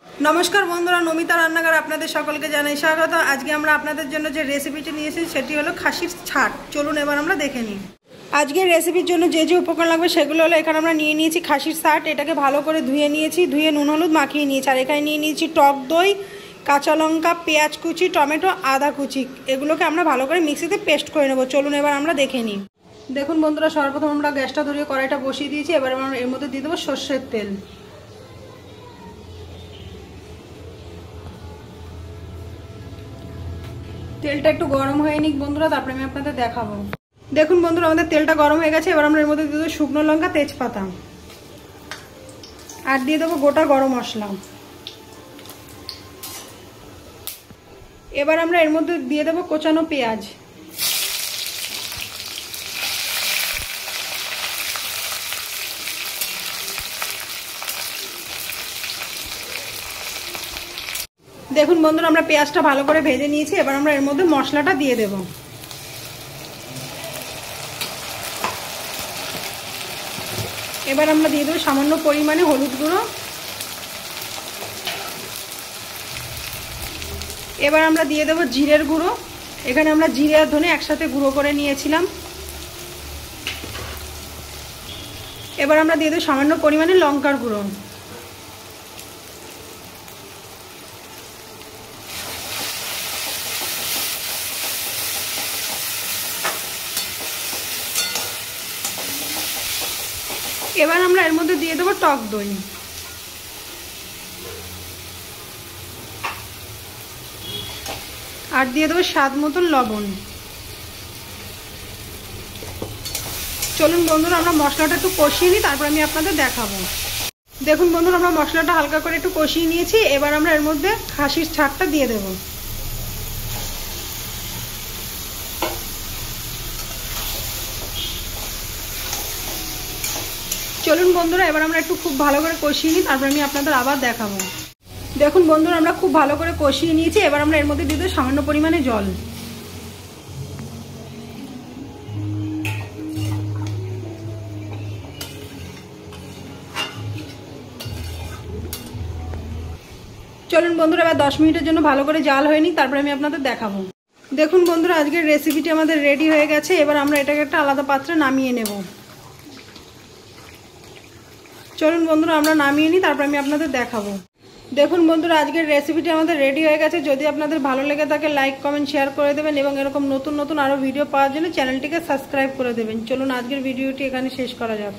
नमस्कार बंधुरा नमिता रान्नाघर आपनादेर सकलके जानाई स्वागत। आज के आमरा आपनादेर जन्य जे रेसिपिटी निये एसेछि सेटी हलो खासिर छाट। चलुन एबार आमरा देखे निই। आजकेर रेसिपिर जन्य जे जे उपकरण लागबे सेगुलो हलो एखाने आमरा निये निয়েছি खासिर छाट। एटाके भालो करे धुए निয়েছি, धुए नुन हलुद माखिয়ে নিয়েছি। আর এখানে নিয়ে নিয়েছি টক দই, কাঁচা লঙ্কা, পেঁয়াজ কুচি, টমেটো, আদা কুচি। এগুলোকে আমরা ভালো করে মিক্সিতে পেস্ট করে নেব। চলুন এবার আমরা দেখে নিই। দেখুন বন্ধুরা, সর্বপ্রথম আমরা গ্যাসটা ধরিয়ে কড়াইটা বসিয়ে দিয়েছি। এবার আমরা এর মধ্যে দিয়ে দেব সরষের তেল। তেলটা একটু গরম হয়ে নিক বন্ধুরা, তারপরে আমি আপনাদের দেখাবো। দেখুন বন্ধুরা, আমাদের তেলটা গরম হয়ে গেছে। এবার আমরা এর মধ্যে দিয়ে দেবো শুকনো লঙ্কা, তেজপাতা, আর দিয়ে দেবো গোটা গরম মশলা। এবার আমরা এর মধ্যে দিয়ে দেবো কোচানো পেঁয়াজ। দেখুন বন্ধুরা, আমরা পেঁয়াজটা ভালো করে ভেজে নিয়েছি। এবার আমরা এর মধ্যে মশলাটা দিয়ে দেব। এবার আমরা দিয়ে দেবো সামান্য পরিমাণে হলুদ গুঁড়ো। এবার আমরা দিয়ে দেবো জিরের গুঁড়ো। এখানে আমরা জিরে আর ধনে একসাথে গুঁড়ো করে নিয়েছিলাম। এবার আমরা দিয়ে দেবো সামান্য পরিমাণে লঙ্কার গুঁড়ো। এবার আমরা এর মধ্যে দিয়ে দেবো টক দই। আর দিয়ে দেবো স্বাদ মতন লবণ। চলুন বন্ধুরা, আমরা মশলাটা একটু কষিয়ে নিই, তারপর আমি আপনাদের দেখাবো। দেখুন বন্ধুরা, আমরা মশলাটা হালকা করে একটু কষিয়ে নিয়েছি। এবার আমরা এর মধ্যে খাসির ছাড়টা দিয়ে দেবো। চলুন বন্ধুরা, এবার আমরা একটু খুব ভালো করে কষিয়ে নিই, তারপর আমি আপনাদের আবার দেখাবো। দেখুন বন্ধুরা, আমরা খুব ভালো করে কষিয়ে নিয়েছি। এবার আমরা এর মধ্যে দিয়ে দেবো সামান্য পরিমাণে জল। চলুন বন্ধুরা, এবার 10 মিনিটের জন্য ভালো করে জাল হয়ে নিই, তারপরে আমি আপনাদের দেখাবো। দেখুন বন্ধুরা, আজকের রেসিপিটি আমাদের রেডি হয়ে গেছে। এবার আমরা এটাকে একটা আলাদা পাত্রে নামিয়ে নেব। চলুন বন্ধুরা, আমরা নামিয়ে নিই, তারপর আমি আপনাদের দেখাবো। দেখুন বন্ধুরা, আজকের রেসিপিটি আমাদের রেডি হয়ে গেছে। যদি আপনাদের ভালো লেগে থাকে লাইক কমেন্ট শেয়ার করে দেবেন এবং এরকম নতুন নতুন আরও ভিডিও পাওয়ার জন্য চ্যানেলটিকে সাবস্ক্রাইব করে দেবেন। চলুন আজকের ভিডিওটি এখানে শেষ করা যাক।